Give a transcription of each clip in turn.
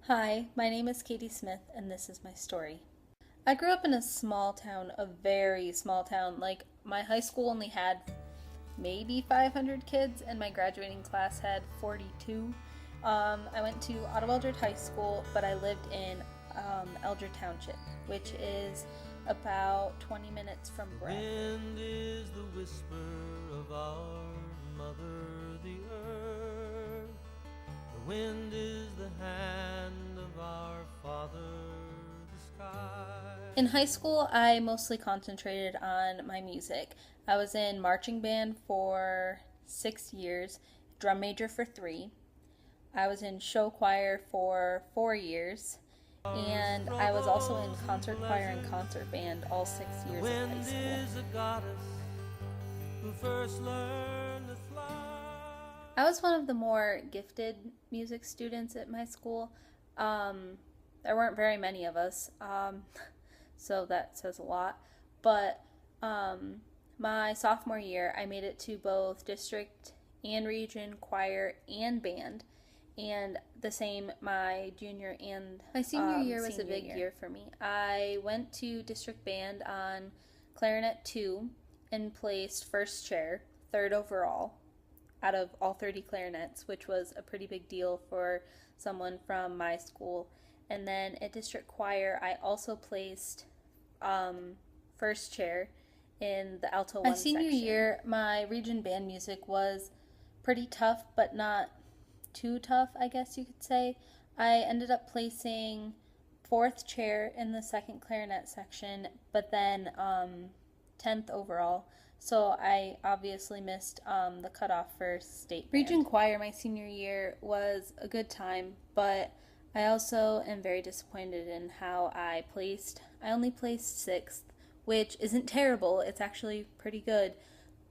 Hi, my name is Katie Smith, and this is my story. I grew up in a small town, a very small town. Like, my high school only had maybe 500 kids, and my graduating class had 42. I went to Otto Eldred High School, but I lived in Eldred Township, which is about 20 minutes from Bradford. Wind is the whisper of our mother, the earth. The wind is the hand of our father, the sky. In high school, I mostly concentrated on my music. I was in marching band for 6 years, drum major for 3. I was in show choir for 4 years, and I was also in concert choir and concert band all 6 years of high Wind school. is a goddess who first learned to fly. I was one of the more gifted music students at my school. There weren't very many of us, so that says a lot. But my sophomore year, I made it to both district and region choir and band. And the same my junior and my senior year was a big year for me. I went to district band on clarinet 2 and placed first chair, third overall out of all 30 clarinets, which was a pretty big deal for someone from my school. And then at district choir, I also placed first chair in the alto 1 section. My senior year, my region band music was pretty tough, but not too tough, I guess you could say. I ended up placing fourth chair in the second clarinet section, but then 10th overall. So I obviously missed the cutoff for state band. Region choir my senior year was a good time, but I also am very disappointed in how I placed. I only placed 6th, which isn't terrible. It's actually pretty good,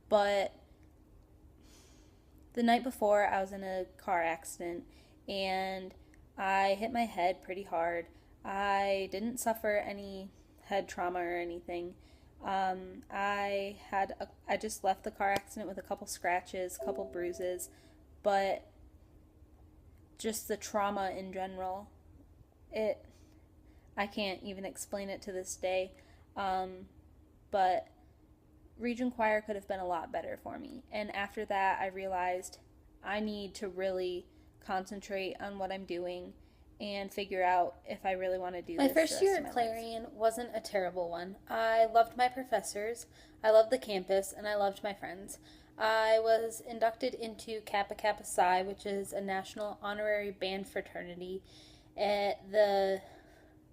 but the night before, I was in a car accident, and I hit my head pretty hard. I didn't suffer any head trauma or anything. I just left the car accident with a couple scratches, a couple bruises, but just the trauma in general, I can't even explain it to this day. But region choir could have been a lot better for me. And after that, I realized I need to really concentrate on what I'm doing and figure out if I really want to do this. My first year at Clarion wasn't a terrible one. I loved my professors, I loved the campus, and I loved my friends. I was inducted into Kappa Kappa Psi, which is a national honorary band fraternity, at the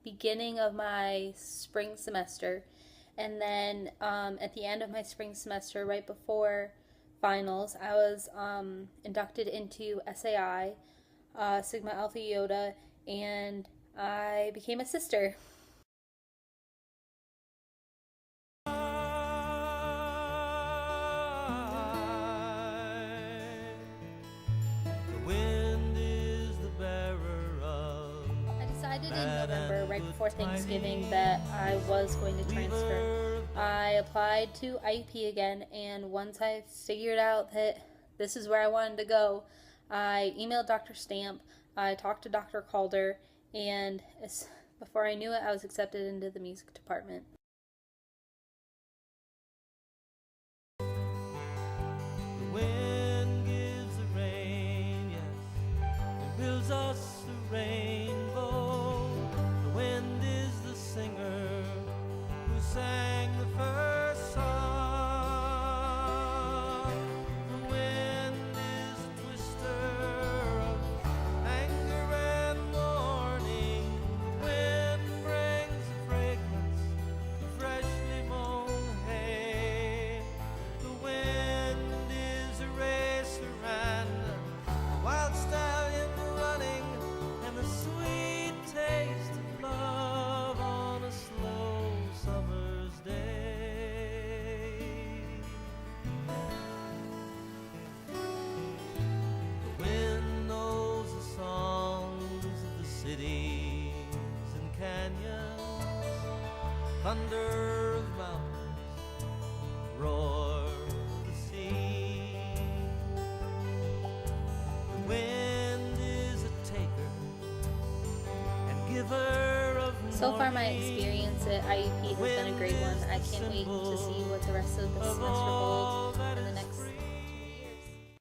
beginning of my spring semester. And then at the end of my spring semester, right before finals, I was inducted into SAI, Sigma Alpha Iota, and I became a sister. I decided in November, right before Thanksgiving, that I was going to transfer. I applied to IUP again, and once I figured out that this is where I wanted to go, I emailed Dr. Stamp, I talked to Dr. Calder, and before I knew it, I was accepted into the music department. The wind gives the rain, yes, it builds us a rainbow. The wind is the singer who sang the first song. The wind is the twister of anger and warning. The wind brings the fragrance of freshly mown hay. The wind is a racer and a wild stallion running, and the sweet taste of love on a slow summer's day. The wind knows the songs of the cities and canyons, thunder of mountains, roar of the sea. The wind is a taker giver of So far, my experience at IUP has been a great one. I can't wait to see what the rest of the semester